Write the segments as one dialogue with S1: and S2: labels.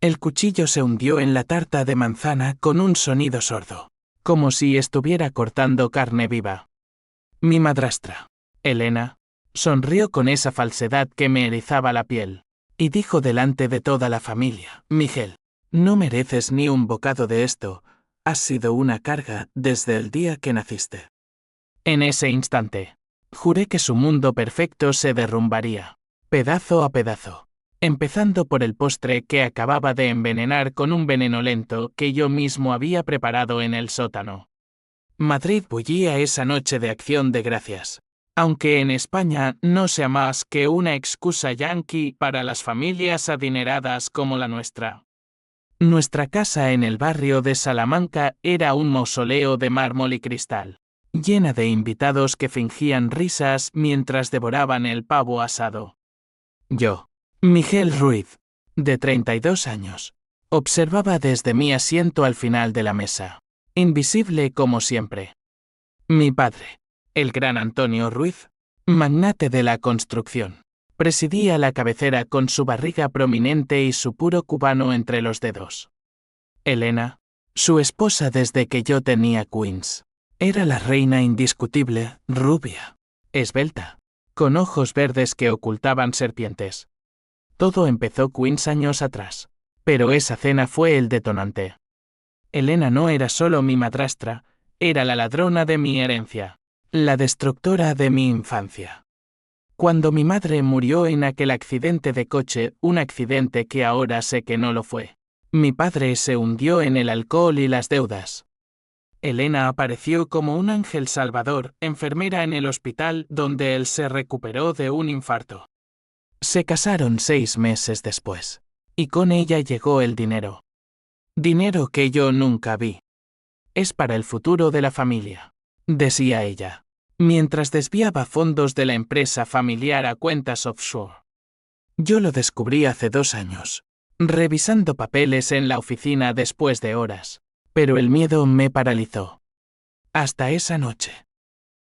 S1: El cuchillo se hundió en la tarta de manzana con un sonido sordo, como si estuviera cortando carne viva. Mi madrastra, Elena, sonrió con esa falsedad que me erizaba la piel, y dijo delante de toda la familia: Miguel, no mereces ni un bocado de esto, has sido una carga desde el día que naciste. En ese instante, juré que su mundo perfecto se derrumbaría, pedazo a pedazo, empezando por el postre que acababa de envenenar con un veneno lento que yo mismo había preparado en el sótano. Madrid bullía esa noche de Acción de Gracias, aunque en España no sea más que una excusa yanqui para las familias adineradas como la nuestra. Nuestra casa en el barrio de Salamanca era un mausoleo de mármol y cristal, llena de invitados que fingían risas mientras devoraban el pavo asado. Yo, Miguel Ruiz, de 32 años, observaba desde mi asiento al final de la mesa, invisible como siempre. Mi padre, el gran Antonio Ruiz, magnate de la construcción, presidía la cabecera con su barriga prominente y su puro cubano entre los dedos. Elena, su esposa desde que yo tenía Queens, era la reina indiscutible, rubia, esbelta, con ojos verdes que ocultaban serpientes. Todo empezó 15 años atrás, pero esa cena fue el detonante. Elena no era solo mi madrastra, era la ladrona de mi herencia, la destructora de mi infancia. Cuando mi madre murió en aquel accidente de coche, un accidente que ahora sé que no lo fue, mi padre se hundió en el alcohol y las deudas. Elena apareció como un ángel salvador, enfermera en el hospital donde él se recuperó de un infarto. Se casaron 6 meses después, y con ella llegó el dinero. Dinero que yo nunca vi. Es para el futuro de la familia, decía ella, mientras desviaba fondos de la empresa familiar a cuentas offshore. Yo lo descubrí hace 2 años, revisando papeles en la oficina después de horas, pero el miedo me paralizó. Hasta esa noche.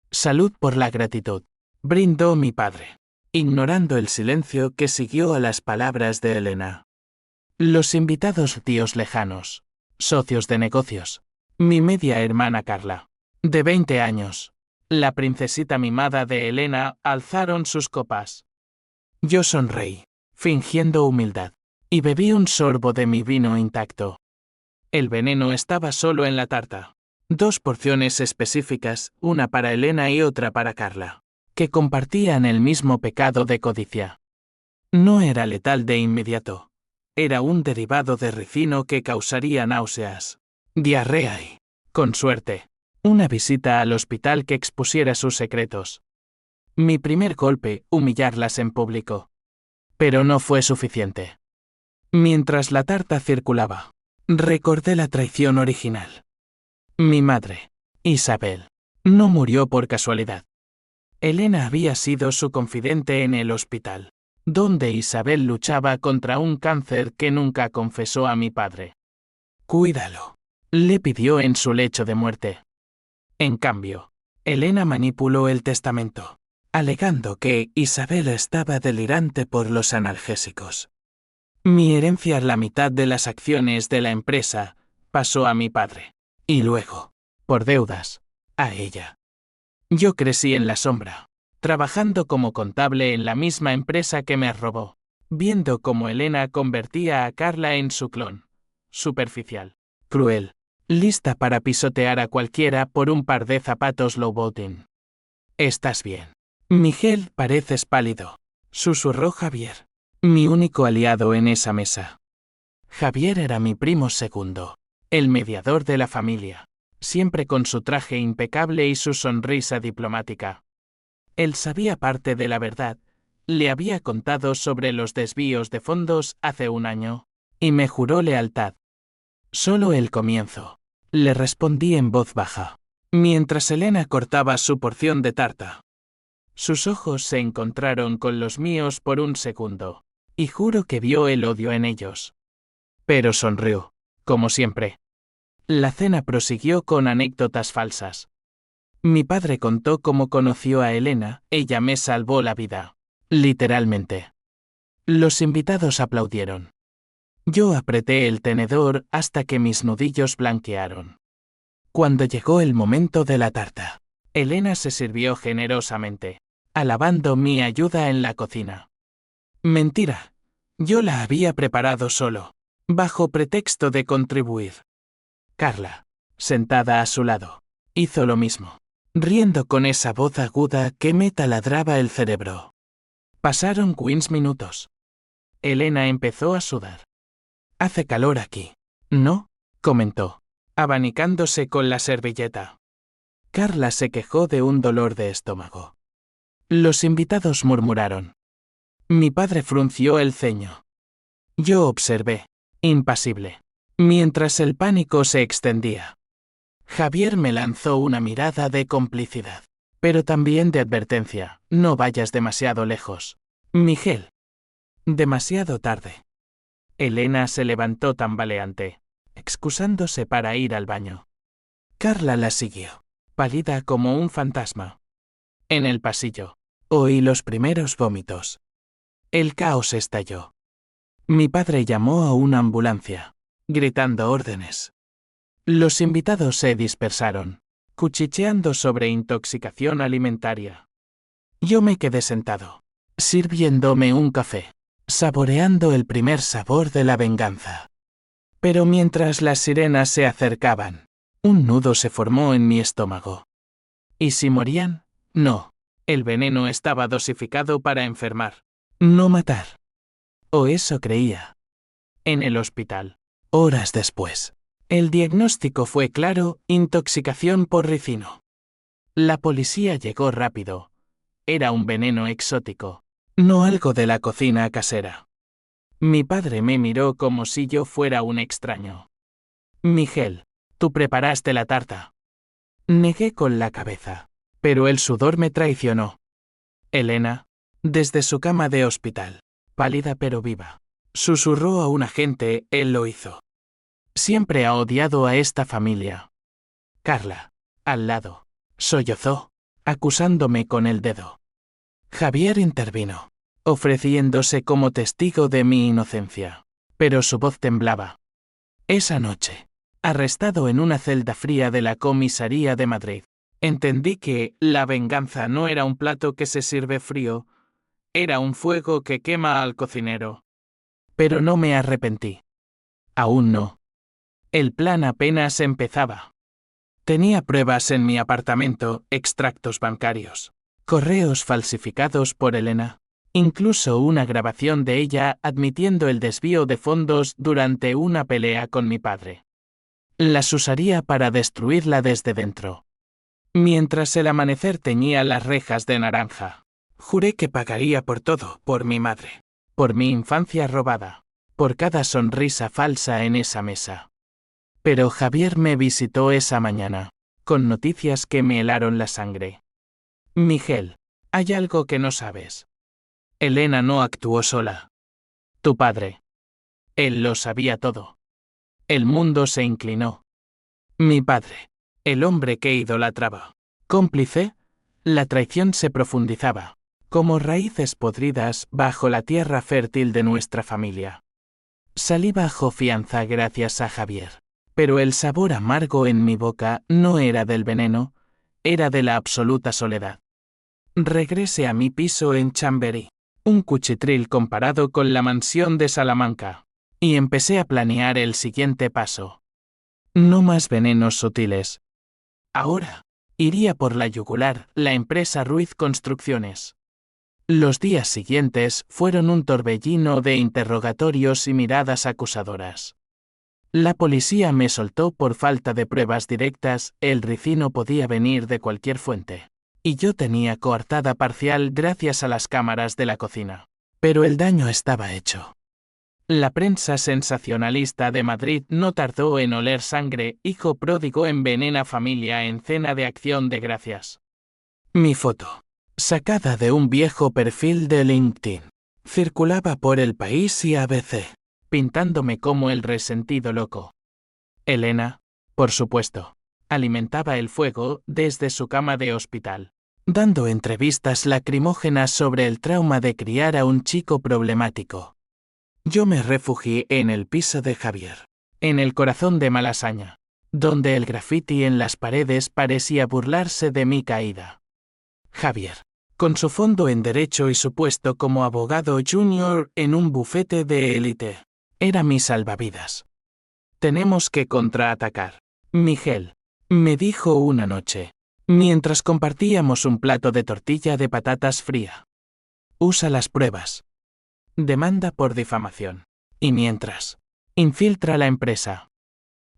S1: Salud por la gratitud, brindó mi padre, ignorando el silencio que siguió a las palabras de Elena. Los invitados tíos lejanos, socios de negocios, mi media hermana Carla, de 20 años, la princesita mimada de Elena, alzaron sus copas. Yo sonreí, fingiendo humildad, y bebí un sorbo de mi vino intacto. El veneno estaba solo en la tarta. 2 porciones específicas, una para Elena y otra para Carla, que compartían el mismo pecado de codicia. No era letal de inmediato. Era un derivado de ricino que causaría náuseas, diarrea y, con suerte, una visita al hospital que expusiera sus secretos. Mi primer golpe, humillarlas en público. Pero no fue suficiente. Mientras la tarta circulaba, recordé la traición original. Mi madre, Isabel, no murió por casualidad. Elena había sido su confidente en el hospital, donde Isabel luchaba contra un cáncer que nunca confesó a mi padre. Cuídalo, le pidió en su lecho de muerte. En cambio, Elena manipuló el testamento, alegando que Isabel estaba delirante por los analgésicos. Mi herencia, la mitad de las acciones de la empresa, pasó a mi padre, y luego, por deudas, a ella. Yo crecí en la sombra, trabajando como contable en la misma empresa que me robó, viendo cómo Elena convertía a Carla en su clon, superficial, cruel, lista para pisotear a cualquiera por un par de zapatos Louboutin. ¿Estás bien? Miguel, pareces pálido, susurró Javier, mi único aliado en esa mesa. Javier era mi primo segundo, el mediador de la familia, siempre con su traje impecable y su sonrisa diplomática. Él sabía parte de la verdad, le había contado sobre los desvíos de fondos hace 1 año, y me juró lealtad. Solo el comienzo, le respondí en voz baja, mientras Elena cortaba su porción de tarta. Sus ojos se encontraron con los míos por un segundo, y juro que vio el odio en ellos. Pero sonrió, como siempre. La cena prosiguió con anécdotas falsas. Mi padre contó cómo conoció a Elena, ella me salvó la vida. Literalmente. Los invitados aplaudieron. Yo apreté el tenedor hasta que mis nudillos blanquearon. Cuando llegó el momento de la tarta, Elena se sirvió generosamente, alabando mi ayuda en la cocina. Mentira. Yo la había preparado solo, bajo pretexto de contribuir. Carla, sentada a su lado, hizo lo mismo, riendo con esa voz aguda que me taladraba el cerebro. Pasaron 15 minutos. Elena empezó a sudar. «Hace calor aquí, ¿no?», comentó, abanicándose con la servilleta. Carla se quejó de un dolor de estómago. Los invitados murmuraron. Mi padre frunció el ceño. Yo observé, impasible, mientras el pánico se extendía. Javier me lanzó una mirada de complicidad, pero también de advertencia. No vayas demasiado lejos, Miguel. Demasiado tarde. Elena se levantó tambaleante, excusándose para ir al baño. Carla la siguió, pálida como un fantasma. En el pasillo, oí los primeros vómitos. El caos estalló. Mi padre llamó a una ambulancia, gritando órdenes. Los invitados se dispersaron, cuchicheando sobre intoxicación alimentaria. Yo me quedé sentado, sirviéndome un café, saboreando el primer sabor de la venganza. Pero mientras las sirenas se acercaban, un nudo se formó en mi estómago. ¿Y si morían? No. El veneno estaba dosificado para enfermar, no matar. O eso creía. En el hospital, horas después, el diagnóstico fue claro: intoxicación por ricino. La policía llegó rápido. Era un veneno exótico, no algo de la cocina casera. Mi padre me miró como si yo fuera un extraño. Miguel, tú preparaste la tarta. Negué con la cabeza, pero el sudor me traicionó. Elena, desde su cama de hospital, pálida pero viva, susurró a un agente: él lo hizo. Siempre ha odiado a esta familia. Carla, al lado, sollozó, acusándome con el dedo. Javier intervino, ofreciéndose como testigo de mi inocencia, pero su voz temblaba. Esa noche, arrestado en una celda fría de la comisaría de Madrid, entendí que la venganza no era un plato que se sirve frío, era un fuego que quema al cocinero. Pero no me arrepentí. Aún no. El plan apenas empezaba. Tenía pruebas en mi apartamento, extractos bancarios, correos falsificados por Elena, incluso una grabación de ella admitiendo el desvío de fondos durante una pelea con mi padre. Las usaría para destruirla desde dentro. Mientras el amanecer teñía las rejas de naranja, juré que pagaría por todo, por mi madre, por mi infancia robada, por cada sonrisa falsa en esa mesa. Pero Javier me visitó esa mañana, con noticias que me helaron la sangre. Miguel, hay algo que no sabes. Elena no actuó sola. Tu padre. Él lo sabía todo. El mundo se inclinó. Mi padre, el hombre que idolatraba, cómplice, la traición se profundizaba, como raíces podridas bajo la tierra fértil de nuestra familia. Salí bajo fianza gracias a Javier, pero el sabor amargo en mi boca no era del veneno, era de la absoluta soledad. Regresé a mi piso en Chamberí, un cuchitril comparado con la mansión de Salamanca, y empecé a planear el siguiente paso. No más venenos sutiles. Ahora, iría por la yugular, la empresa Ruiz Construcciones. Los días siguientes fueron un torbellino de interrogatorios y miradas acusadoras. La policía me soltó por falta de pruebas directas. El ricino podía venir de cualquier fuente, y yo tenía coartada parcial gracias a las cámaras de la cocina. Pero el daño estaba hecho. La prensa sensacionalista de Madrid no tardó en oler sangre. Hijo pródigo envenena familia en cena de Acción de Gracias. Mi foto, sacada de un viejo perfil de LinkedIn, circulaba por El País y ABC, pintándome como el resentido loco. Elena, por supuesto, alimentaba el fuego desde su cama de hospital, dando entrevistas lacrimógenas sobre el trauma de criar a un chico problemático. Yo me refugié en el piso de Javier, en el corazón de Malasaña, donde el graffiti en las paredes parecía burlarse de mi caída. Javier, con su fondo en Derecho y su puesto como abogado junior en un bufete de élite, era mi salvavidas. Tenemos que contraatacar, Miguel, me dijo una noche, mientras compartíamos un plato de tortilla de patatas fría. Usa las pruebas. Demanda por difamación. Y mientras, infiltra la empresa.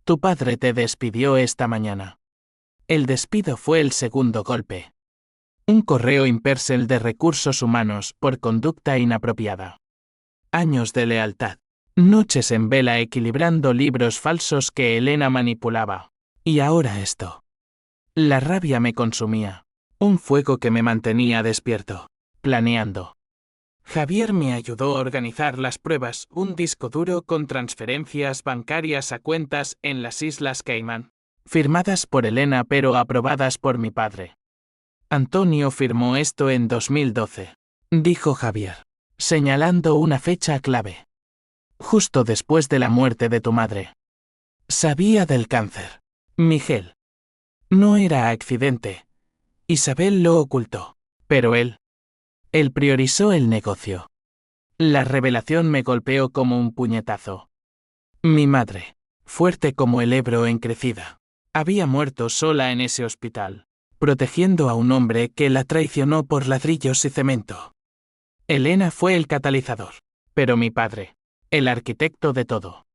S1: Tu padre te despidió esta mañana. El despido fue el segundo golpe. Un correo impersonal de recursos humanos por conducta inapropiada. Años de lealtad. Noches en vela equilibrando libros falsos que Elena manipulaba. Y ahora esto. La rabia me consumía. Un fuego que me mantenía despierto, planeando. Javier me ayudó a organizar las pruebas, un disco duro con transferencias bancarias a cuentas en las Islas Caimán, firmadas por Elena pero aprobadas por mi padre. Antonio firmó esto en 2012, dijo Javier, señalando una fecha clave. Justo después de la muerte de tu madre. Sabía del cáncer. Miguel. No era accidente. Isabel lo ocultó, pero él priorizó el negocio. La revelación me golpeó como un puñetazo. Mi madre, fuerte como el Ebro en crecida, había muerto sola en ese hospital, protegiendo a un hombre que la traicionó por ladrillos y cemento. Elena fue el catalizador, pero mi padre, el arquitecto de todo.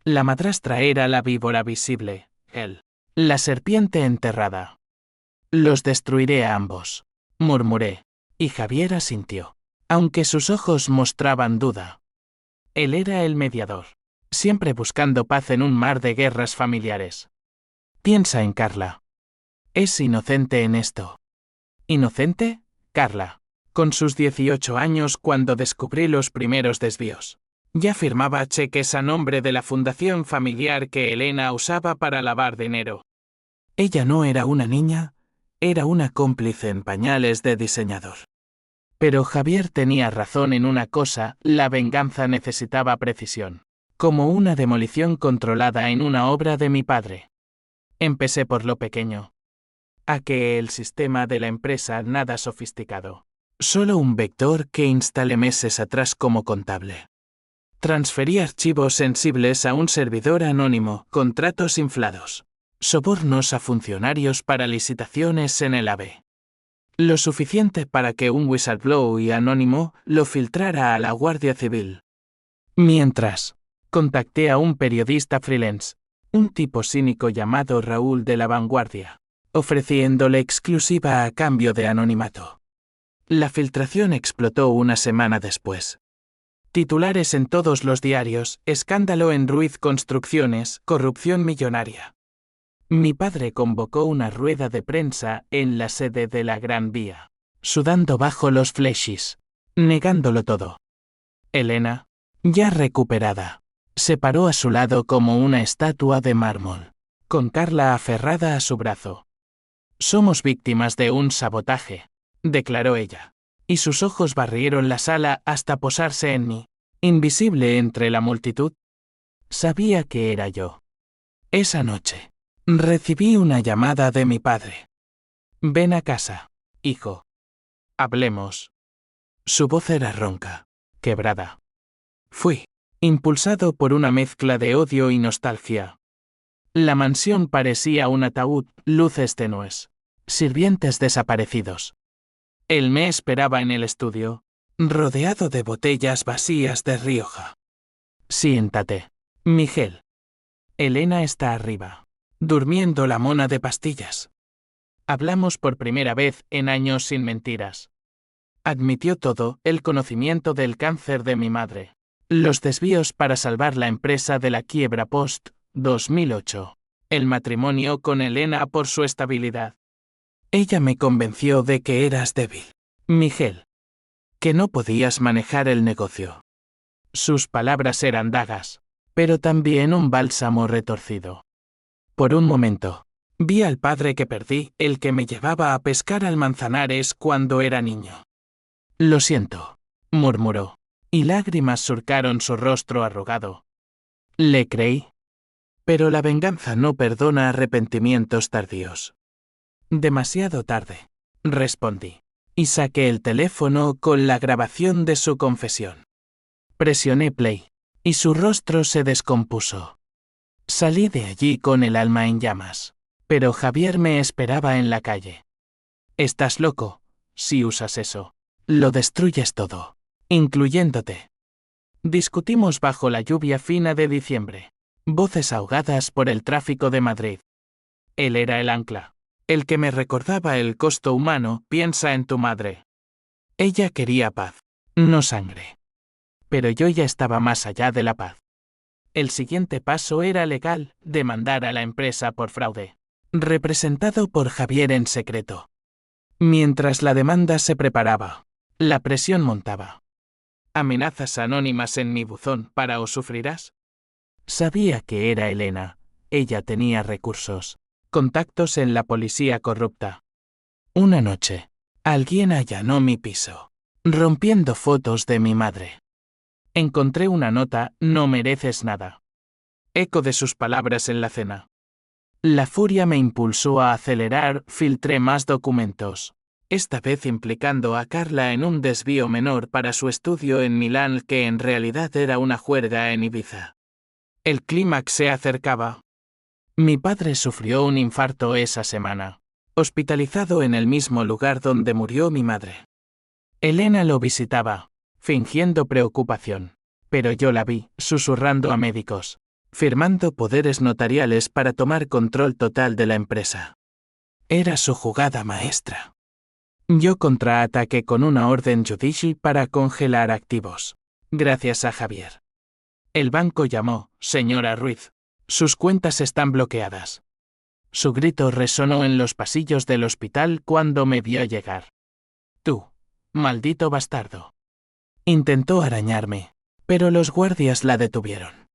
S1: La madrastra era la víbora visible, él, la serpiente enterrada. Los destruiré a ambos, murmuré, y Javier asintió, aunque sus ojos mostraban duda. Él era el mediador, siempre buscando paz en un mar de guerras familiares. Piensa en Carla. Es inocente en esto. ¿Inocente? Carla, con sus 18 años cuando descubrí los primeros desvíos. Ya firmaba cheques a nombre de la fundación familiar que Elena usaba para lavar dinero. Ella no era una niña, era una cómplice en pañales de diseñador. Pero Javier tenía razón en una cosa, la venganza necesitaba precisión, como una demolición controlada en una obra de mi padre. Empecé por lo pequeño. A que el sistema de la empresa nada sofisticado. Solo un vector que instalé meses atrás como contable. Transferí archivos sensibles a un servidor anónimo, contratos inflados, sobornos a funcionarios para licitaciones en el AVE. Lo suficiente para que un whistleblower anónimo lo filtrara a la Guardia Civil. Mientras, contacté a un periodista freelance, un tipo cínico llamado Raúl de La Vanguardia, ofreciéndole exclusiva a cambio de anonimato. La filtración explotó una semana después. Titulares en todos los diarios, escándalo en Ruiz Construcciones, corrupción millonaria. Mi padre convocó una rueda de prensa en la sede de la Gran Vía, sudando bajo los flashes, negándolo todo. Elena, ya recuperada, se paró a su lado como una estatua de mármol, con Carla aferrada a su brazo. Somos víctimas de un sabotaje, declaró ella, y sus ojos barrieron la sala hasta posarse en mí, invisible entre la multitud. Sabía que era yo. Esa noche, recibí una llamada de mi padre. Ven a casa, hijo. Hablemos. Su voz era ronca, quebrada. Fui, impulsado por una mezcla de odio y nostalgia. La mansión parecía un ataúd, luces tenues, sirvientes desaparecidos. Él me esperaba en el estudio, rodeado de botellas vacías de Rioja. Siéntate, Miguel. Elena está arriba, durmiendo la mona de pastillas. Hablamos por primera vez en años sin mentiras. Admitió todo, el conocimiento del cáncer de mi madre, los desvíos para salvar la empresa de la quiebra post 2008, el matrimonio con Elena por su estabilidad. Ella me convenció de que eras débil, Miguel, que no podías manejar el negocio. Sus palabras eran dagas, pero también un bálsamo retorcido. Por un momento, vi al padre que perdí, el que me llevaba a pescar al Manzanares cuando era niño. Lo siento, murmuró, y lágrimas surcaron su rostro arrugado. Le creí. Pero la venganza no perdona arrepentimientos tardíos. Demasiado tarde, respondí, y saqué el teléfono con la grabación de su confesión. Presioné play, y su rostro se descompuso. Salí de allí con el alma en llamas, pero Javier me esperaba en la calle. Estás loco, si usas eso. Lo destruyes todo, incluyéndote. Discutimos bajo la lluvia fina de diciembre. Voces ahogadas por el tráfico de Madrid. Él era el ancla, el que me recordaba el costo humano. Piensa en tu madre. Ella quería paz, no sangre. Pero yo ya estaba más allá de la paz. El siguiente paso era legal, demandar a la empresa por fraude, representado por Javier en secreto. Mientras la demanda se preparaba, la presión montaba. Amenazas anónimas en mi buzón para o sufrirás. Sabía que era Elena. Ella tenía recursos, contactos en la policía corrupta. Una noche, alguien allanó mi piso, rompiendo fotos de mi madre. Encontré una nota: no mereces nada. Eco de sus palabras en la cena. La furia me impulsó a acelerar. Filtré más documentos, esta vez implicando a Carla en un desvío menor para su estudio en Milán, que en realidad era una juerga en Ibiza. El clímax se acercaba. Mi padre sufrió un infarto esa semana, hospitalizado en el mismo lugar donde murió mi madre. Elena lo visitaba, fingiendo preocupación, pero yo la vi, susurrando a médicos, firmando poderes notariales para tomar control total de la empresa. Era su jugada maestra. Yo contraataqué con una orden judicial para congelar activos, gracias a Javier. El banco llamó: señora Ruiz, sus cuentas están bloqueadas. Su grito resonó en los pasillos del hospital cuando me vio llegar. Tú, maldito bastardo. Intentó arañarme, pero los guardias la detuvieron.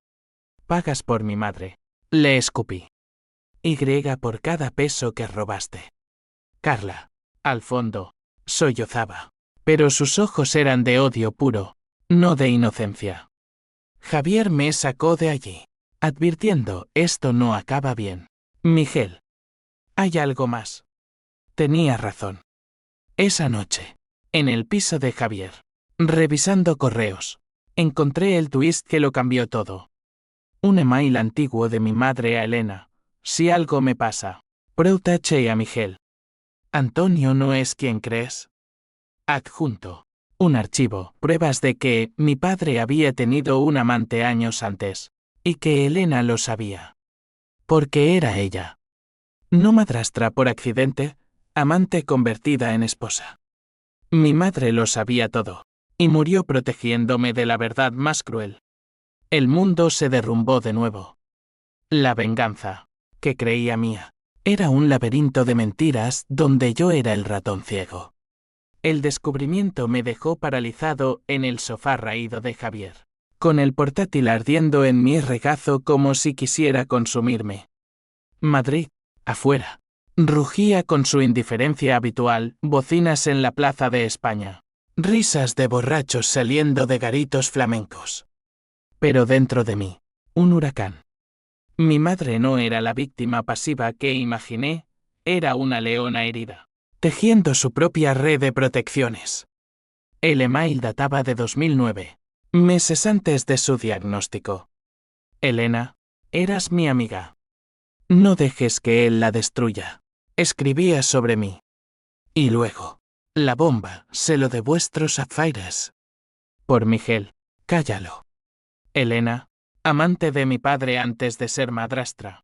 S1: Pagas por mi madre, le escupí. Y por cada peso que robaste. Carla, al fondo, sollozaba, pero sus ojos eran de odio puro, no de inocencia. Javier me sacó de allí, advirtiendo: esto no acaba bien. Miguel. Hay algo más. Tenía razón. Esa noche, en el piso de Javier, revisando correos, encontré el twist que lo cambió todo. Un email antiguo de mi madre a Elena: si algo me pasa, proteche a Miguel. Antonio no es quien crees. Adjunto. Un archivo: pruebas de que mi padre había tenido un amante años antes, y que Elena lo sabía. Porque era ella. No madrastra por accidente, amante convertida en esposa. Mi madre lo sabía todo, y murió protegiéndome de la verdad más cruel. El mundo se derrumbó de nuevo. La venganza, que creía mía, era un laberinto de mentiras donde yo era el ratón ciego. El descubrimiento me dejó paralizado en el sofá raído de Javier, con el portátil ardiendo en mi regazo como si quisiera consumirme. Madrid, afuera, rugía con su indiferencia habitual, bocinas en la plaza de España, risas de borrachos saliendo de garitos flamencos. Pero dentro de mí, un huracán. Mi madre no era la víctima pasiva que imaginé, era una leona herida, tejiendo su propia red de protecciones. El email databa de 2009, meses antes de su diagnóstico. Elena, eras mi amiga. No dejes que él la destruya. Escribía sobre mí. Y luego, la bomba, se lo de vuestros Zafiras. Por Miguel, cállalo. Elena, amante de mi padre antes de ser madrastra.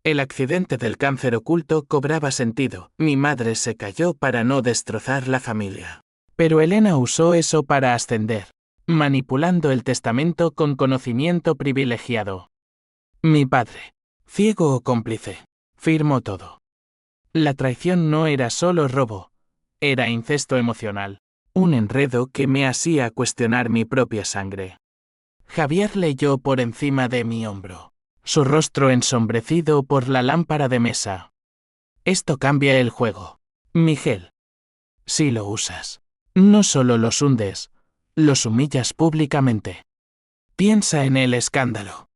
S1: El accidente del cáncer oculto cobraba sentido. Mi madre se cayó para no destrozar la familia. Pero Elena usó eso para ascender, manipulando el testamento con conocimiento privilegiado. Mi padre, ciego o cómplice, firmó todo. La traición no era solo robo, era incesto emocional, un enredo que me hacía cuestionar mi propia sangre. Javier leyó por encima de mi hombro, su rostro ensombrecido por la lámpara de mesa. Esto cambia el juego, Miguel. Si lo usas, no solo los hundes, Los humillas públicamente. Piensa en el escándalo.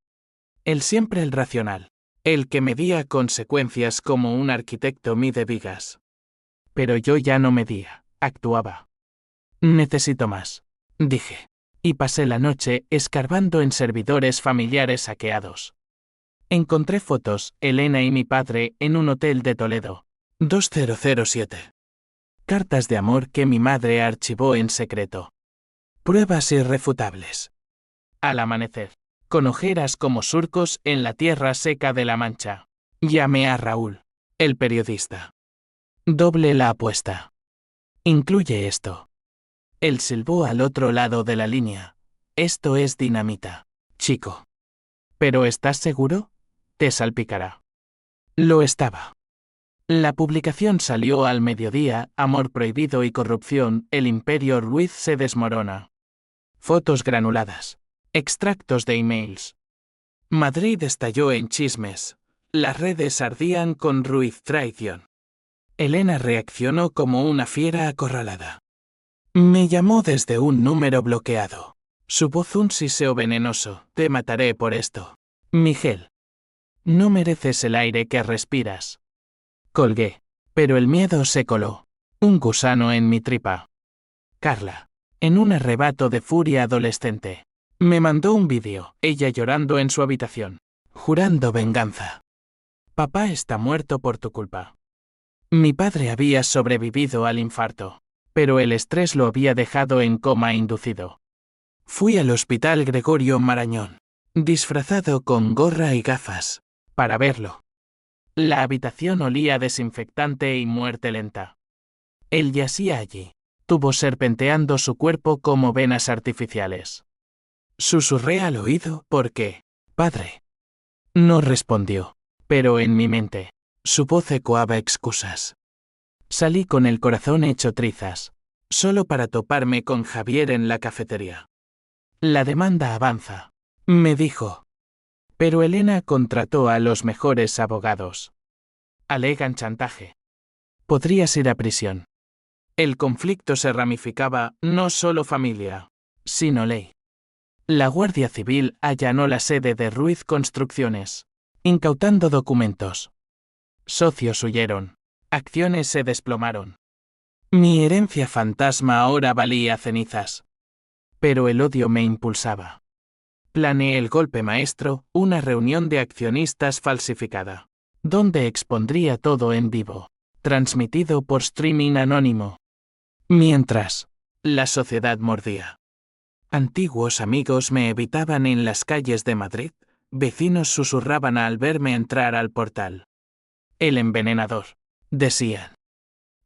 S1: Él siempre el racional. El que medía consecuencias como un arquitecto mide vigas. Pero yo ya no medía, actuaba. Necesito más, dije. Y pasé la noche escarbando en servidores familiares saqueados. Encontré fotos, Elena y mi padre, en un hotel de Toledo. 2007. Cartas de amor que mi madre archivó en secreto. Pruebas irrefutables. Al amanecer, con ojeras como surcos en la tierra seca de la Mancha, llamé a Raúl, el periodista. Doble la apuesta. Incluye esto. Él silbó al otro lado de la línea. Esto es dinamita, chico. ¿Pero estás seguro? Te salpicará. Lo estaba. La publicación salió al mediodía, amor prohibido y corrupción, el imperio Ruiz se desmorona. Fotos granuladas. Extractos de emails. Madrid estalló en chismes. Las redes ardían con Ruiz traición. Elena reaccionó como una fiera acorralada. Me llamó desde un número bloqueado. Su voz un siseo venenoso. Te mataré por esto. Miguel. No mereces el aire que respiras. Colgué. Pero el miedo se coló. Un gusano en mi tripa. Carla. En un arrebato de furia adolescente. Me mandó un vídeo, ella llorando en su habitación. Jurando venganza. Papá está muerto por tu culpa. Mi padre había sobrevivido al infarto, pero el estrés lo había dejado en coma inducido. Fui al hospital Gregorio Marañón, disfrazado con gorra y gafas, para verlo. La habitación olía a desinfectante y muerte lenta. Él yacía allí, tuvo serpenteando su cuerpo como venas artificiales. Susurré al oído, ¿por qué, padre? No respondió, pero en mi mente, su voz ecoaba excusas. Salí con el corazón hecho trizas, solo para toparme con Javier en la cafetería. La demanda avanza, me dijo. Pero Elena contrató a los mejores abogados. Alegan chantaje. Podrías ir a prisión. El conflicto se ramificaba, no solo familia, sino ley. La Guardia Civil allanó la sede de Ruiz Construcciones, incautando documentos. Socios huyeron. Acciones se desplomaron. Mi herencia fantasma ahora valía cenizas. Pero el odio me impulsaba. Planeé el golpe maestro, una reunión de accionistas falsificada, donde expondría todo en vivo, transmitido por streaming anónimo. Mientras, la sociedad mordía. Antiguos amigos me evitaban en las calles de Madrid, vecinos susurraban al verme entrar al portal. El envenenador, decían.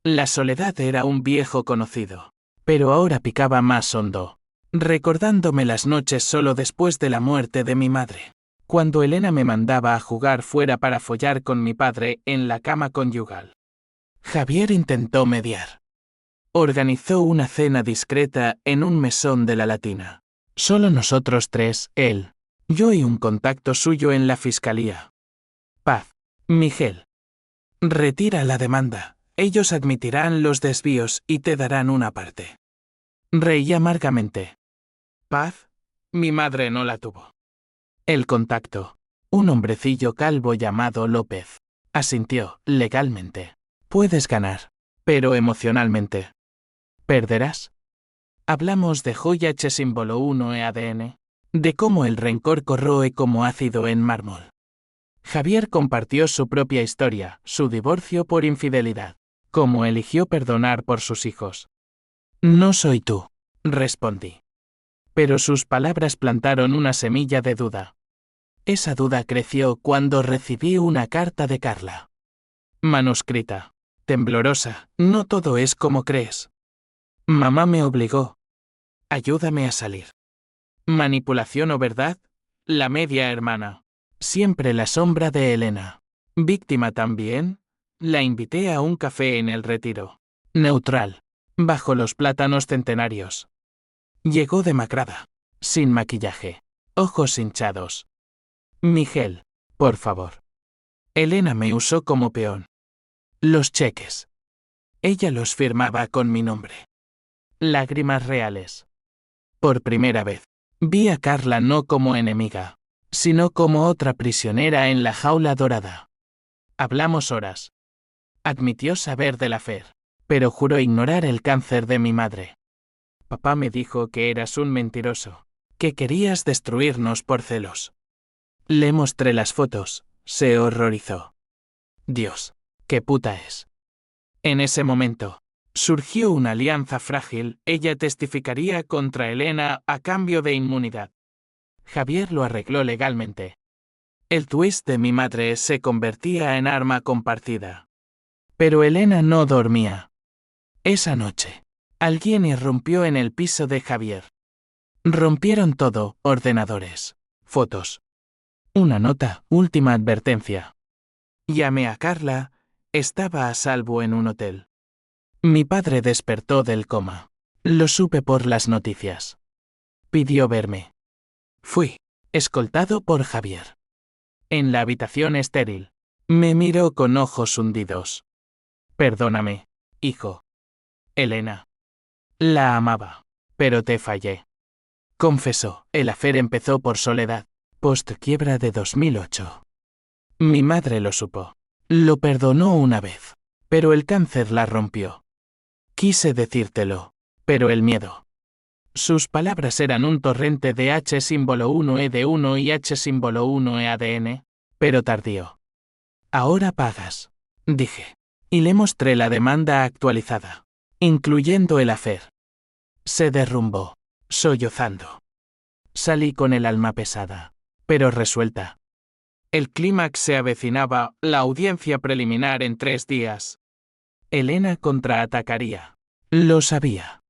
S1: La soledad era un viejo conocido, pero ahora picaba más hondo, recordándome las noches solo después de la muerte de mi madre, cuando Elena me mandaba a jugar fuera para follar con mi padre en la cama conyugal. Javier intentó mediar. Organizó una cena discreta en un mesón de la Latina. Solo nosotros tres, él, yo y un contacto suyo en la fiscalía. Paz. Miguel. Retira la demanda. Ellos admitirán los desvíos y te darán una parte. Reí amargamente. Paz. Mi madre no la tuvo. El contacto. Un hombrecillo calvo llamado López. Asintió, legalmente. Puedes ganar. Pero emocionalmente. ¿Perderás? Hablamos de joyache símbolo 1 e ADN, de cómo el rencor corroe como ácido en mármol. Javier compartió su propia historia, su divorcio por infidelidad, cómo eligió perdonar por sus hijos. No soy tú, respondí. Pero sus palabras plantaron una semilla de duda. Esa duda creció cuando recibí una carta de Carla. Manuscrita. Temblorosa, no todo es como crees. Mamá me obligó. Ayúdame a salir. Manipulación o verdad, la media hermana. Siempre la sombra de Elena. Víctima también, la invité a un café en el Retiro. Neutral. Bajo los plátanos centenarios. Llegó demacrada. Sin maquillaje. Ojos hinchados. Miguel, por favor. Elena me usó como peón. Los cheques. Ella los firmaba con mi nombre. Lágrimas reales. Por primera vez, vi a Carla no como enemiga, sino como otra prisionera en la jaula dorada. Hablamos horas. Admitió saber del affair, pero juró ignorar el cáncer de mi madre. Papá me dijo que eras un mentiroso, que querías destruirnos por celos. Le mostré las fotos, se horrorizó. Dios, qué puta es. En ese momento, surgió una alianza frágil, ella testificaría contra Elena a cambio de inmunidad. Javier lo arregló legalmente. El twist de mi madre se convertía en arma compartida. Pero Elena no dormía. Esa noche, alguien irrumpió en el piso de Javier. Rompieron todo, ordenadores, fotos. Una nota, última advertencia. Llamé a Carla, estaba a salvo en un hotel. Mi padre despertó del coma. Lo supe por las noticias. Pidió verme. Fui, escoltado por Javier. En la habitación estéril. Me miró con ojos hundidos. Perdóname, hijo. Elena. La amaba, pero te fallé. Confesó, el affair empezó por soledad, post-quiebra de 2008. Mi madre lo supo. Lo perdonó una vez, pero el cáncer la rompió. Quise decírtelo, pero el miedo. Sus palabras eran un torrente de H símbolo 1E de 1 y H símbolo 1E ADN, pero tardío. Ahora pagas, dije, y le mostré la demanda actualizada, incluyendo el affair. Se derrumbó, sollozando. Salí con el alma pesada, pero resuelta. El clímax se avecinaba, la audiencia preliminar en 3 días. Elena contraatacaría. Lo sabía.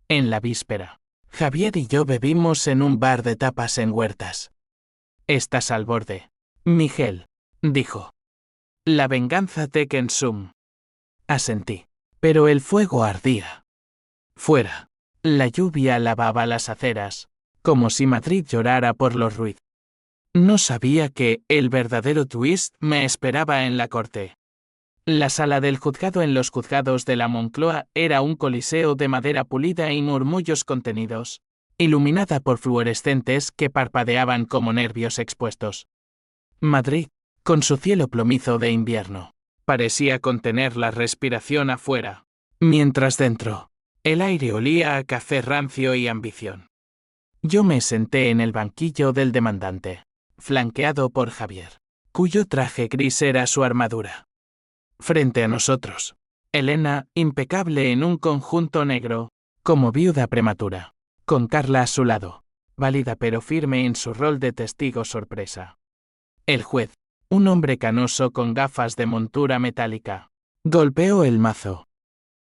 S1: En la víspera, Javier y yo bebimos en un bar de tapas en Huertas. Estás al borde, Miguel, dijo. La venganza Tekken Sum. Asentí, pero el fuego ardía. Fuera, la lluvia lavaba las aceras, como si Madrid llorara por los Ruiz. No sabía que el verdadero twist me esperaba en la corte. La sala del juzgado en los juzgados de la Moncloa era un coliseo de madera pulida y murmullos contenidos, iluminada por fluorescentes que parpadeaban como nervios expuestos. Madrid, con su cielo plomizo de invierno, parecía contener la respiración afuera, mientras dentro, el aire olía a café rancio y ambición. Yo me senté en el banquillo del demandante, flanqueado por Javier, cuyo traje gris era su armadura. Frente a nosotros, Elena, impecable en un conjunto negro, como viuda prematura, con Carla a su lado, válida pero firme en su rol de testigo sorpresa. El juez, un hombre canoso con gafas de montura metálica, golpeó el mazo.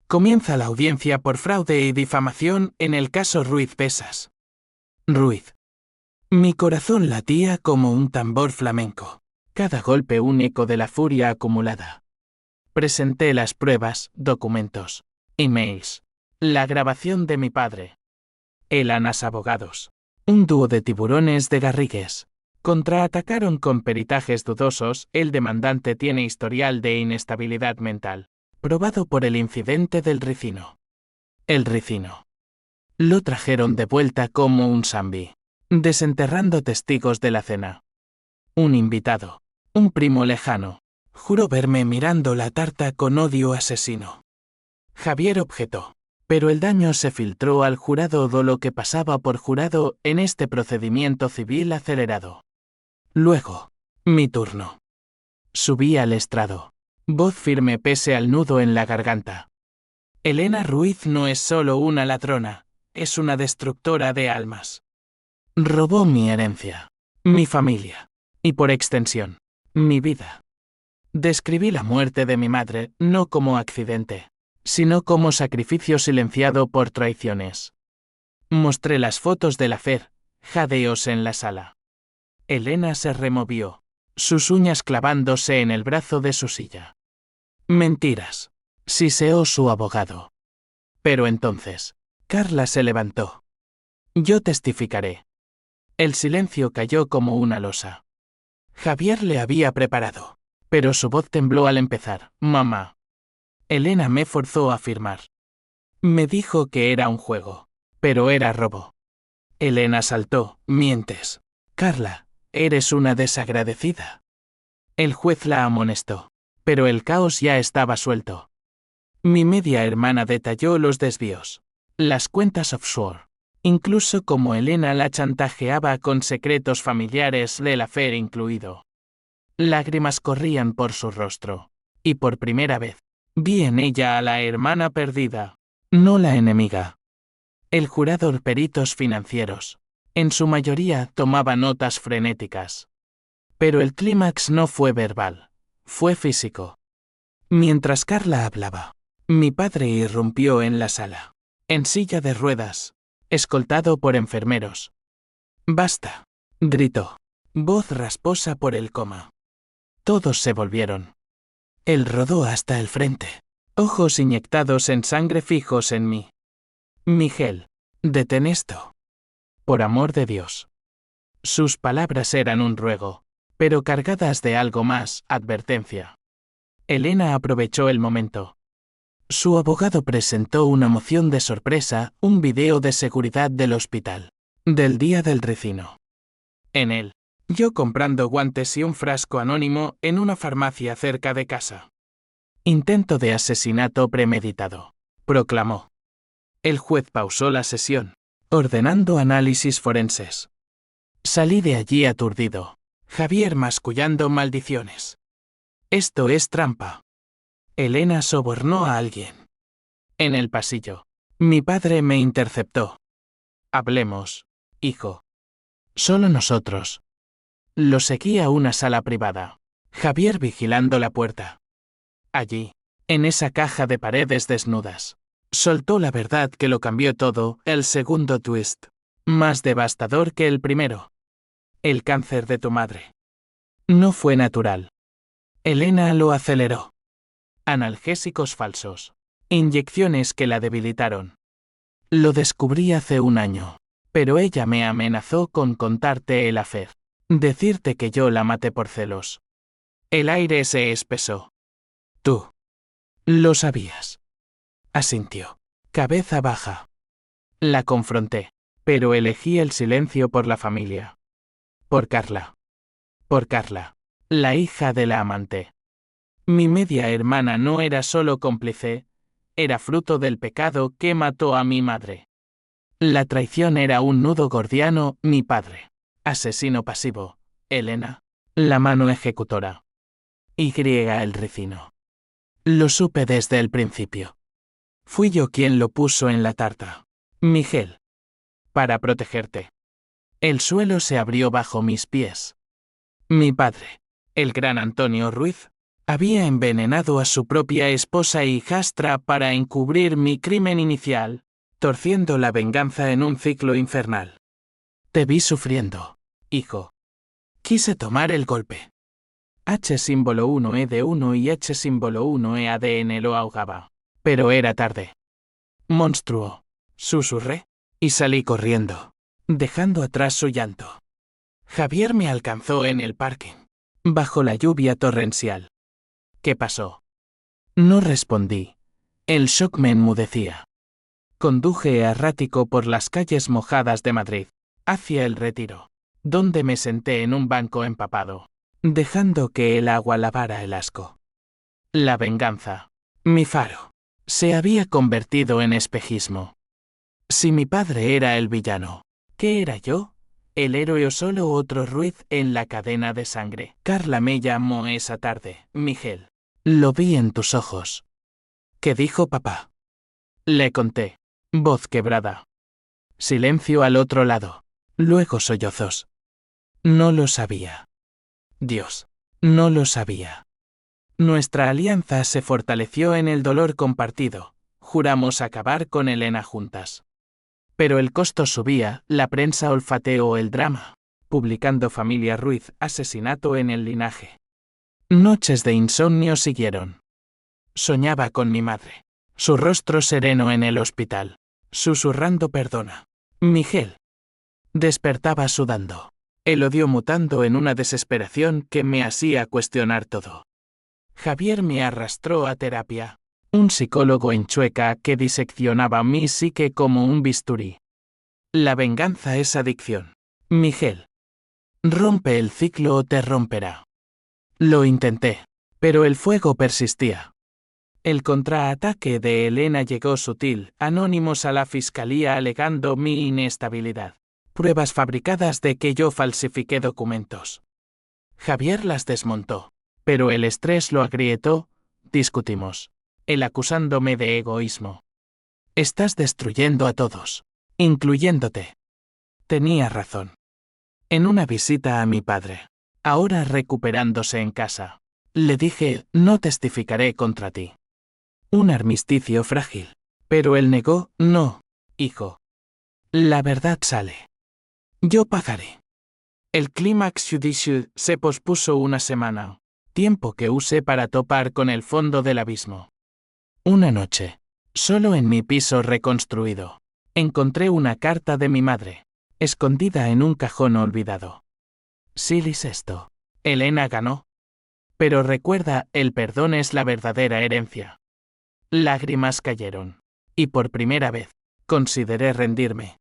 S1: Comienza la audiencia por fraude y difamación en el caso Ruiz Pesas. Ruiz. Mi corazón latía como un tambor flamenco, cada golpe un eco de la furia acumulada. Presenté las pruebas, documentos, emails, la grabación de mi padre. Elanas abogados, un dúo de tiburones de Garrigues, contraatacaron con peritajes dudosos. El demandante tiene historial de inestabilidad mental, probado por el incidente del ricino. El ricino. Lo trajeron de vuelta como un zambi, desenterrando testigos de la cena. Un invitado, un primo lejano, juró verme mirando la tarta con odio asesino. Javier objetó, pero el daño se filtró al jurado o lo que pasaba por jurado en este procedimiento civil acelerado. Luego, mi turno. Subí al estrado, voz firme pese al nudo en la garganta. Elena Ruiz no es solo una ladrona, es una destructora de almas. Robó mi herencia, mi familia, y por extensión, mi vida. Describí la muerte de mi madre no como accidente, sino como sacrificio silenciado por traiciones. Mostré las fotos del affair, jadeos en la sala. Elena se removió, sus uñas clavándose en el brazo de su silla. Mentiras, siseó su abogado. Pero entonces, Carla se levantó. Yo testificaré. El silencio cayó como una losa. Javier le había preparado, pero su voz tembló al empezar. Mamá. Elena me forzó a firmar. Me dijo que era un juego, pero era robo. Elena saltó. Mientes. Carla, eres una desagradecida. El juez la amonestó. Pero el caos ya estaba suelto. Mi media hermana detalló los desvíos. Las cuentas offshore. Incluso como Elena la chantajeaba con secretos familiares, del affair incluido. Lágrimas corrían por su rostro. Y por primera vez, vi en ella a la hermana perdida, no la enemiga. El jurado, peritos financieros, en su mayoría tomaba notas frenéticas. Pero el clímax no fue verbal, fue físico. Mientras Carla hablaba, mi padre irrumpió en la sala, en silla de ruedas, escoltado por enfermeros. «Basta», gritó, voz rasposa por el coma. Todos se volvieron. Él rodó hasta el frente, ojos inyectados en sangre fijos en mí. «Miguel, detén esto. Por amor de Dios». Sus palabras eran un ruego, pero cargadas de algo más, advertencia. Elena aprovechó el momento. Su abogado presentó una moción de sorpresa, un video de seguridad del hospital, del día del ricino. En él, yo comprando guantes y un frasco anónimo en una farmacia cerca de casa. Intento de asesinato premeditado, proclamó. El juez pausó la sesión, ordenando análisis forenses. Salí de allí aturdido, Javier mascullando maldiciones. Esto es trampa. Elena sobornó a alguien. En el pasillo, mi padre me interceptó. Hablemos, hijo. Solo nosotros. Lo seguí a una sala privada, Javier vigilando la puerta. Allí, en esa caja de paredes desnudas, soltó la verdad que lo cambió todo, el segundo twist, más devastador que el primero. El cáncer de tu madre. No fue natural. Elena lo aceleró. Analgésicos falsos. Inyecciones que la debilitaron. Lo descubrí hace un año, pero ella me amenazó con contarte el affair. Decirte que yo la maté por celos. El aire se espesó. Tú. Lo sabías. Asintió. Cabeza baja. La confronté, pero elegí el silencio por la familia. Por Carla. Por Carla, la hija de la amante. Mi media hermana no era solo cómplice, era fruto del pecado que mató a mi madre. La traición era un nudo gordiano, mi padre. Asesino pasivo, Elena, la mano ejecutora. Y el ricino. Lo supe desde el principio. Fui yo quien lo puso en la tarta. Miguel. Para protegerte. El suelo se abrió bajo mis pies. Mi padre, el gran Antonio Ruiz, había envenenado a su propia esposa e hijastra para encubrir mi crimen inicial, torciendo la venganza en un ciclo infernal. Te vi sufriendo, hijo. Quise tomar el golpe. H símbolo 1 de 1 y H símbolo 1 ADN lo ahogaba. Pero era tarde. Monstruo, susurré, y salí corriendo, dejando atrás su llanto. Javier me alcanzó en el parking, bajo la lluvia torrencial. ¿Qué pasó? No respondí. El shock me enmudecía. Conduje errático por las calles mojadas de Madrid, hacia el Retiro, donde me senté en un banco empapado, dejando que el agua lavara el asco. La venganza, mi faro, se había convertido en espejismo. Si mi padre era el villano, ¿qué era yo? ¿El héroe o solo otro Ruiz en la cadena de sangre? Carla me llamó esa tarde, Miguel. Lo vi en tus ojos. ¿Qué dijo papá? Le conté, voz quebrada. Silencio al otro lado. Luego sollozos. No lo sabía. Dios, no lo sabía. Nuestra alianza se fortaleció en el dolor compartido. Juramos acabar con Elena juntas. Pero el costo subía, la prensa olfateó el drama, publicando Familia Ruiz, asesinato en el linaje. Noches de insomnio siguieron. Soñaba con mi madre, su rostro sereno en el hospital, susurrando perdona. Miguel. Despertaba sudando, el odio mutando en una desesperación que me hacía cuestionar todo. Javier me arrastró a terapia, un psicólogo en Chueca que diseccionaba mi psique como un bisturí. La venganza es adicción. Miguel. Rompe el ciclo o te romperá. Lo intenté, pero el fuego persistía. El contraataque de Elena llegó sutil, anónimos a la fiscalía alegando mi inestabilidad. Pruebas fabricadas de que yo falsifiqué documentos. Javier las desmontó, pero el estrés lo agrietó, discutimos. Él acusándome de egoísmo. Estás destruyendo a todos, incluyéndote. Tenía razón. En una visita a mi padre, ahora recuperándose en casa, le dije, no testificaré contra ti. Un armisticio frágil. Pero él negó, no, hijo. La verdad sale. Yo pagaré. El clímax judicial se pospuso una semana, tiempo que usé para topar con el fondo del abismo. Una noche, solo en mi piso reconstruido, encontré una carta de mi madre, escondida en un cajón olvidado. Silis esto. Elena ganó. Pero recuerda, el perdón es la verdadera herencia. Lágrimas cayeron. Y por primera vez, consideré rendirme.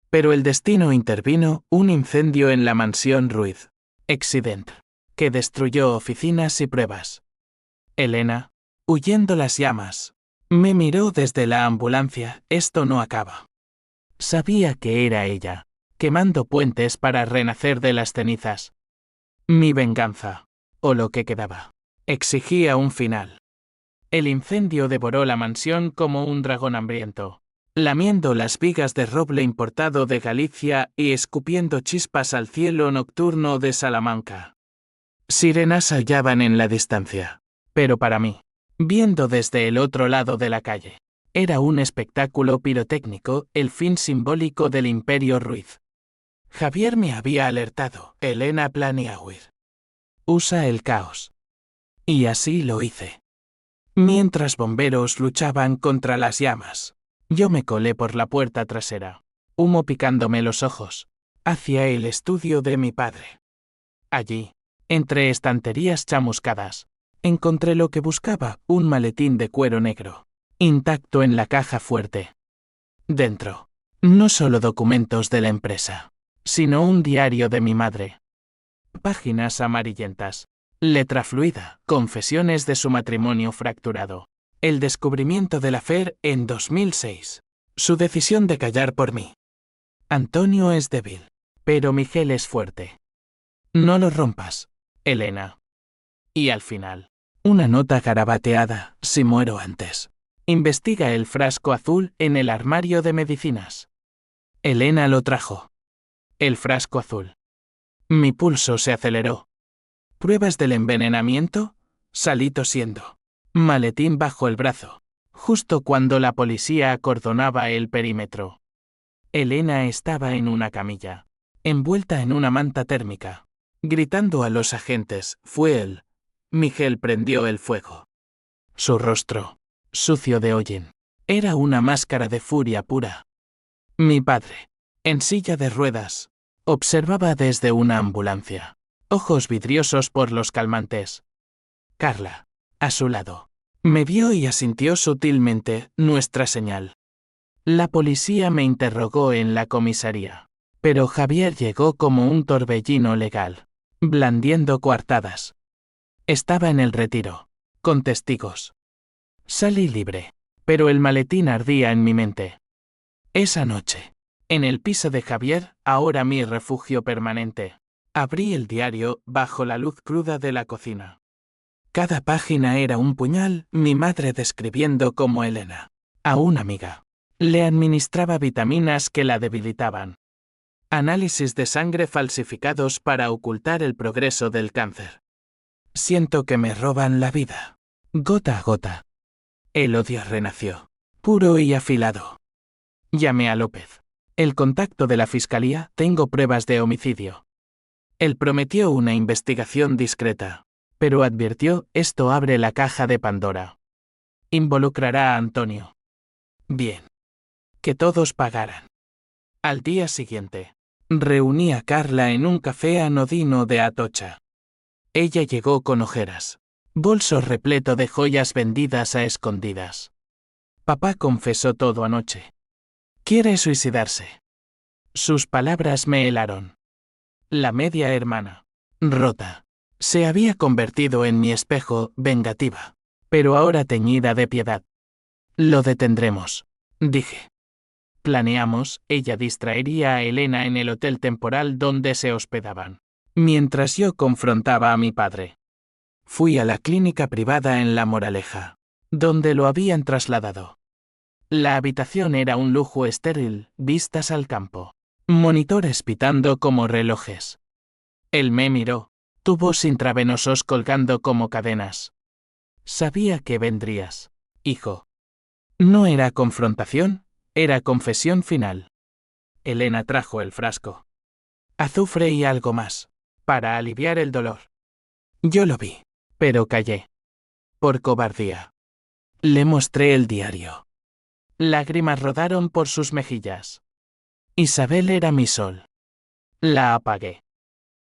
S1: Pero el destino intervino, un incendio en la mansión Ruiz. Accident. Que destruyó oficinas y pruebas. Elena, huyendo las llamas, me miró desde la ambulancia, esto no acaba. Sabía que era ella, quemando puentes para renacer de las cenizas. Mi venganza, o lo que quedaba, exigía un final. El incendio devoró la mansión como un dragón hambriento, lamiendo las vigas de roble importado de Galicia y escupiendo chispas al cielo nocturno de Salamanca. Sirenas aullaban en la distancia, pero para mí, viendo desde el otro lado de la calle, era un espectáculo pirotécnico, el fin simbólico del Imperio Ruiz. Javier me había alertado, Elena planea huir. Usa el caos. Y así lo hice. Mientras bomberos luchaban contra las llamas, yo me colé por la puerta trasera, humo picándome los ojos, hacia el estudio de mi padre. Allí, entre estanterías chamuscadas, encontré lo que buscaba, un maletín de cuero negro, intacto en la caja fuerte. Dentro, no solo documentos de la empresa, sino un diario de mi madre. Páginas amarillentas. Letra fluida, confesiones de su matrimonio fracturado. El descubrimiento de la Fer en 2006. Su decisión de callar por mí. Antonio es débil, pero Miguel es fuerte. No lo rompas, Elena. Y al final, una nota garabateada, si muero antes. Investiga el frasco azul en el armario de medicinas. Elena lo trajo. El frasco azul. Mi pulso se aceleró. Pruebas del envenenamiento, salí tosiendo. Maletín bajo el brazo, justo cuando la policía acordonaba el perímetro. Elena estaba en una camilla, envuelta en una manta térmica, gritando a los agentes, fue él. Miguel prendió el fuego. Su rostro, sucio de hollín, era una máscara de furia pura. Mi padre, en silla de ruedas, observaba desde una ambulancia. Ojos vidriosos por los calmantes. Carla, a su lado, me vio y asintió sutilmente, nuestra señal. La policía me interrogó en la comisaría, pero Javier llegó como un torbellino legal, blandiendo coartadas. Estaba en el retiro, con testigos. Salí libre, pero el maletín ardía en mi mente. Esa noche, en el piso de Javier, ahora mi refugio permanente. Abrí el diario, bajo la luz cruda de la cocina. Cada página era un puñal, mi madre describiendo cómo Elena, a una amiga, le administraba vitaminas que la debilitaban. Análisis de sangre falsificados para ocultar el progreso del cáncer. Siento que me roban la vida. Gota a gota. El odio renació, puro y afilado. Llamé a López. El contacto de la fiscalía, tengo pruebas de homicidio. Él prometió una investigación discreta, pero advirtió, esto abre la caja de Pandora. Involucrará a Antonio. Bien. Que todos pagaran. Al día siguiente, reuní a Carla en un café anodino de Atocha. Ella llegó con ojeras, bolso repleto de joyas vendidas a escondidas. Papá confesó todo anoche. Quiere suicidarse. Sus palabras me helaron. La media hermana, rota, se había convertido en mi espejo, vengativa, pero ahora teñida de piedad. Lo detendremos, dije. Planeamos, ella distraería a Elena en el hotel temporal donde se hospedaban, mientras yo confrontaba a mi padre. Fui a la clínica privada en La Moraleja, donde lo habían trasladado. La habitación era un lujo estéril, vistas al campo. Monitores pitando como relojes. Él me miró, tubos intravenosos colgando como cadenas. Sabía que vendrías, hijo. No era confrontación, era confesión final. Elena trajo el frasco. Azufre y algo más, para aliviar el dolor. Yo lo vi, pero callé. Por cobardía. Le mostré el diario. Lágrimas rodaron por sus mejillas. Isabel era mi sol. La apagué.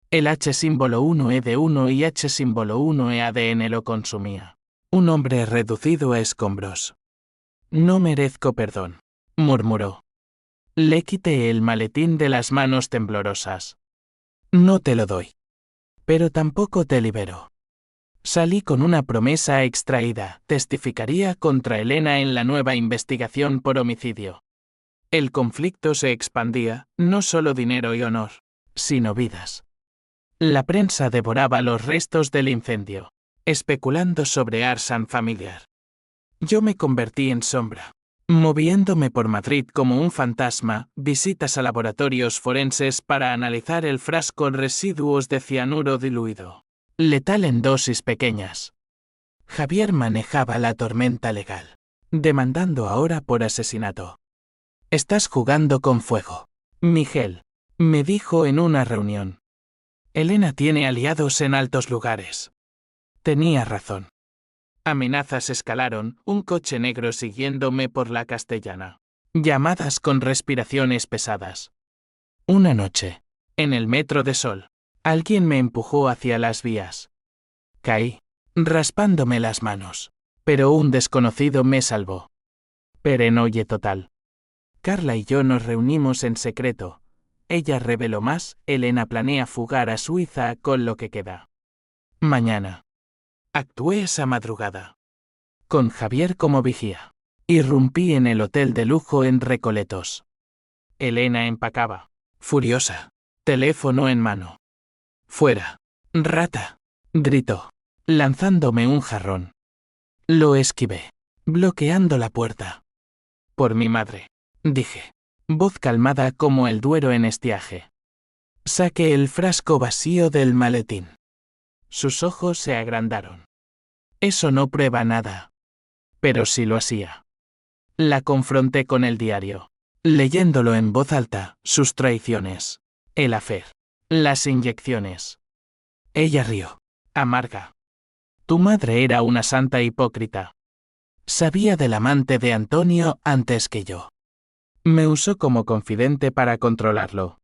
S1: El H símbolo 1E de 1 y H símbolo 1E lo consumía. Un hombre reducido a escombros. No merezco perdón, murmuró. Le quité el maletín de las manos temblorosas. No te lo doy. Pero tampoco te libero. Salí con una promesa extraída, testificaría contra Elena en la nueva investigación por homicidio. El conflicto se expandía, no solo dinero y honor, sino vidas. La prensa devoraba los restos del incendio, especulando sobre Arsan familiar. Yo me convertí en sombra, moviéndome por Madrid como un fantasma, visitas a laboratorios forenses para analizar el frasco residuos de cianuro diluido, letal en dosis pequeñas. Javier manejaba la tormenta legal, demandando ahora por asesinato. Estás jugando con fuego, Miguel, me dijo en una reunión. Elena tiene aliados en altos lugares. Tenía razón. Amenazas escalaron, un coche negro siguiéndome por la Castellana. Llamadas con respiraciones pesadas. Una noche, en el metro de Sol, alguien me empujó hacia las vías. Caí, raspándome las manos, pero un desconocido me salvó. Perenoye total. Carla y yo nos reunimos en secreto. Ella reveló más, Elena planea fugar a Suiza con lo que queda. Mañana. Actué esa madrugada. Con Javier como vigía. Irrumpí en el hotel de lujo en Recoletos. Elena empacaba, furiosa, teléfono en mano. Fuera, rata, gritó, lanzándome un jarrón. Lo esquivé, bloqueando la puerta. Por mi madre, dije, voz calmada como el Duero en estiaje. Saqué el frasco vacío del maletín. Sus ojos se agrandaron. Eso no prueba nada. Pero sí lo hacía. La confronté con el diario, leyéndolo en voz alta, sus traiciones, el afer, las inyecciones. Ella rió, amarga. Tu madre era una santa hipócrita. Sabía del amante de Antonio antes que yo. Me usó como confidente para controlarlo.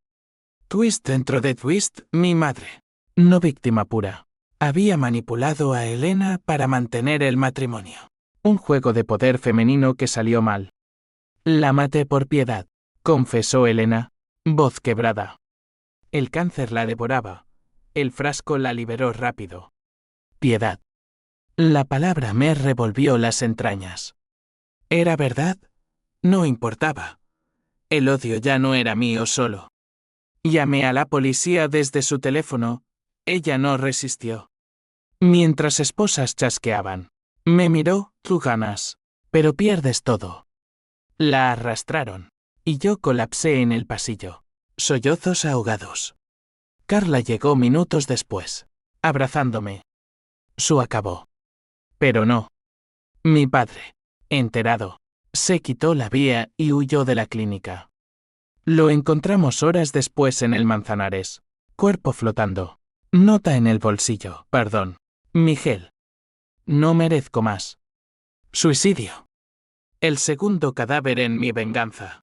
S1: Twist dentro de twist, mi madre, no víctima pura, había manipulado a Elena para mantener el matrimonio. Un juego de poder femenino que salió mal. La maté por piedad, confesó Elena, voz quebrada. El cáncer la devoraba. El frasco la liberó rápido. Piedad. La palabra me revolvió las entrañas. ¿Era verdad? No importaba. El odio ya no era mío solo. Llamé a la policía desde su teléfono. Ella no resistió. Mientras esposas chasqueaban. Me miró, tú ganas, pero pierdes todo. La arrastraron, y yo colapsé en el pasillo. Sollozos ahogados. Carla llegó minutos después, abrazándome. Su acabó. Pero no. Mi padre, enterado, se quitó la vía y huyó de la clínica. Lo encontramos horas después en el Manzanares, cuerpo flotando. Nota en el bolsillo, perdón, Miguel. No merezco más. Suicidio. El segundo cadáver en mi venganza.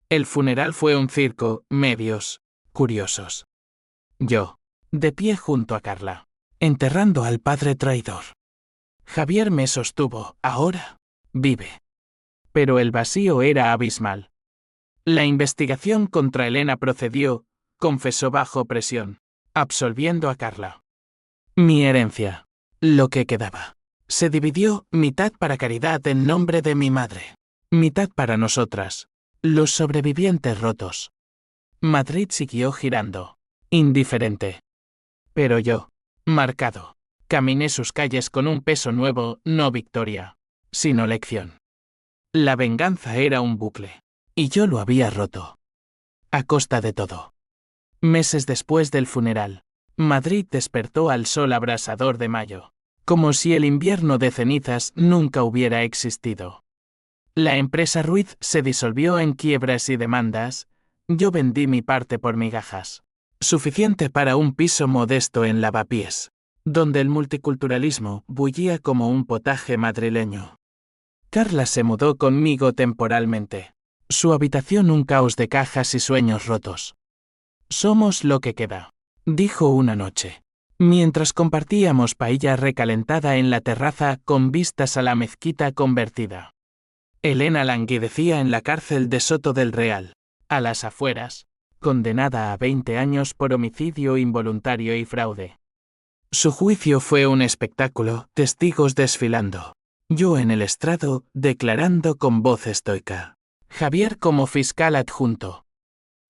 S1: El funeral fue un circo, medios, curiosos. Yo, de pie junto a Carla, enterrando al padre traidor. Javier me sostuvo, ahora, vive. Pero el vacío era abismal. La investigación contra Elena procedió, confesó bajo presión, absolviendo a Carla. Mi herencia, lo que quedaba, se dividió mitad para caridad en nombre de mi madre, mitad para nosotras, los sobrevivientes rotos. Madrid siguió girando, indiferente. Pero yo, marcado, caminé sus calles con un peso nuevo, no victoria, sino lección. La venganza era un bucle, y yo lo había roto. A costa de todo. Meses después del funeral, Madrid despertó al sol abrasador de mayo, como si el invierno de cenizas nunca hubiera existido. La empresa Ruiz se disolvió en quiebras y demandas. Yo vendí mi parte por migajas, suficiente para un piso modesto en Lavapiés, donde el multiculturalismo bullía como un potaje madrileño. Carla se mudó conmigo temporalmente. Su habitación un caos de cajas y sueños rotos. Somos lo que queda, dijo una noche, mientras compartíamos paella recalentada en la terraza con vistas a la mezquita convertida. Elena languidecía en la cárcel de Soto del Real, a las afueras, condenada a 20 años por homicidio involuntario y fraude. Su juicio fue un espectáculo, testigos desfilando. Yo en el estrado, declarando con voz estoica. Javier como fiscal adjunto.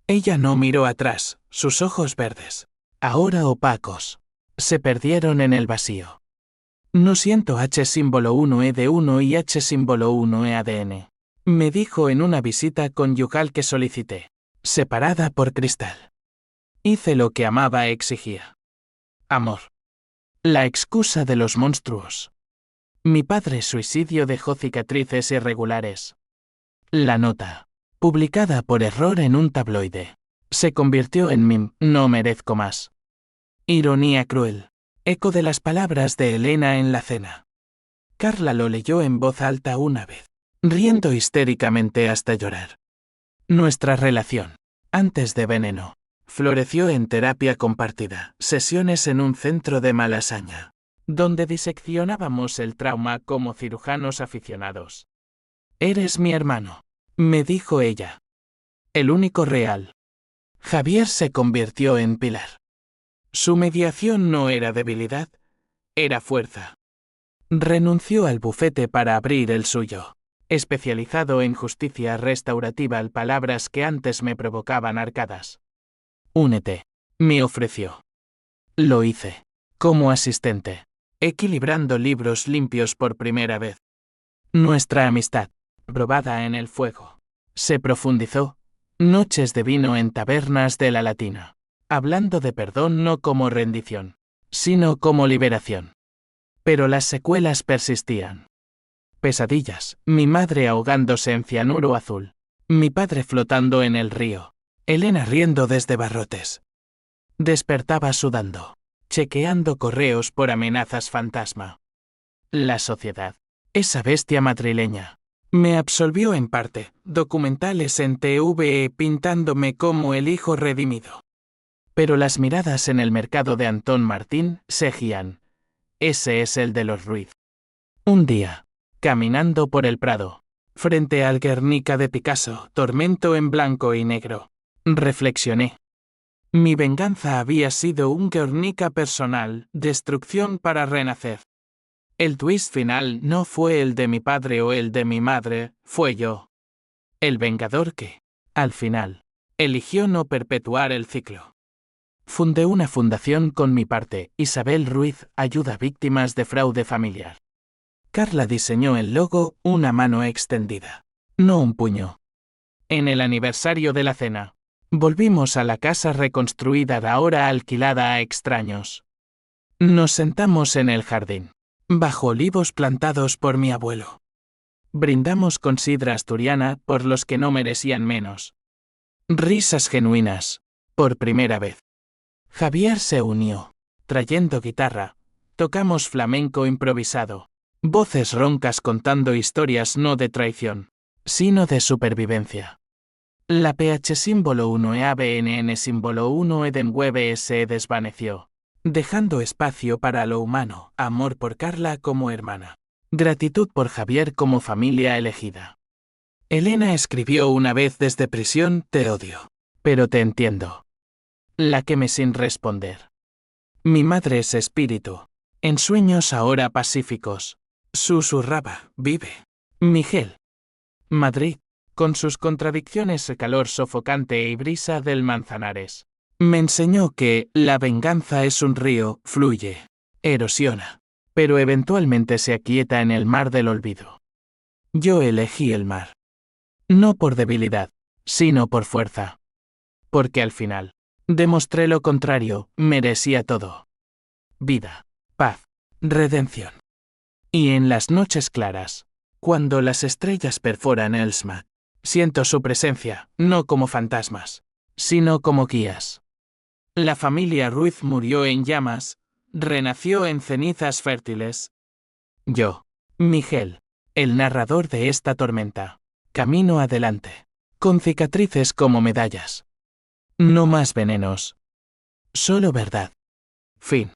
S1: Ella no miró atrás, sus ojos verdes, ahora opacos, se perdieron en el vacío. No siento H símbolo 1E de 1 y H símbolo 1E ADN. Me dijo en una visita conyugal que solicité, separada por cristal. Hice lo que amaba exigía. Amor. La excusa de los monstruos. Mi padre suicidio dejó cicatrices irregulares. La nota, publicada por error en un tabloide, se convirtió en meme, no merezco más. Ironía cruel. Eco de las palabras de Elena en la cena. Carla lo leyó en voz alta una vez, riendo histéricamente hasta llorar. Nuestra relación, antes de Veneno, floreció en terapia compartida, sesiones en un centro de Malasaña, donde diseccionábamos el trauma como cirujanos aficionados. Eres mi hermano, me dijo ella. El único real. Javier se convirtió en pilar. Su mediación no era debilidad, era fuerza. Renunció al bufete para abrir el suyo, especializado en justicia restaurativa, palabras que antes me provocaban arcadas. Únete, me ofreció. Lo hice, como asistente, equilibrando libros limpios por primera vez. Nuestra amistad, probada en el fuego, se profundizó, noches de vino en tabernas de la Latina. Hablando de perdón no como rendición, sino como liberación. Pero las secuelas persistían. Pesadillas, mi madre ahogándose en cianuro azul, mi padre flotando en el río, Elena riendo desde barrotes. Despertaba sudando, chequeando correos por amenazas fantasma. La sociedad, esa bestia madrileña, me absolvió en parte, documentales en TVE pintándome como el hijo redimido. Pero las miradas en el mercado de Antón Martín seguían. Ese es el de los Ruiz. Un día, caminando por el Prado, frente al Guernica de Picasso, tormento en blanco y negro, reflexioné. Mi venganza había sido un Guernica personal, destrucción para renacer. El twist final no fue el de mi padre o el de mi madre, fue yo. El vengador que, al final, eligió no perpetuar el ciclo. Fundé una fundación con mi parte, Isabel Ruiz, ayuda a víctimas de fraude familiar. Carla diseñó el logo, una mano extendida, no un puño. En el aniversario de la cena, volvimos a la casa reconstruida ahora alquilada a extraños. Nos sentamos en el jardín, bajo olivos plantados por mi abuelo. Brindamos con sidra asturiana por los que no merecían menos. Risas genuinas, por primera vez. Javier se unió, trayendo guitarra, tocamos flamenco improvisado, voces roncas contando historias no de traición, sino de supervivencia. La PH símbolo 1 e ABNN símbolo 1 Eden Web se desvaneció, dejando espacio para lo humano, amor por Carla como hermana, gratitud por Javier como familia elegida. Elena escribió una vez desde prisión: te odio. Pero te entiendo. La quemé sin responder. Mi madre es espíritu. En sueños ahora pacíficos. Susurraba: vive. Miguel. Madrid, con sus contradicciones, el calor sofocante y brisa del Manzanares. Me enseñó que la venganza es un río, fluye, erosiona, pero eventualmente se aquieta en el mar del olvido. Yo elegí el mar. No por debilidad, sino por fuerza. Porque al final, demostré lo contrario, merecía todo. Vida, paz, redención. Y en las noches claras, cuando las estrellas perforan el smack, siento su presencia, no como fantasmas, sino como guías. La familia Ruiz murió en llamas, renació en cenizas fértiles. Yo, Miguel, el narrador de esta tormenta, camino adelante, con cicatrices como medallas. No más venenos. Solo verdad. Fin.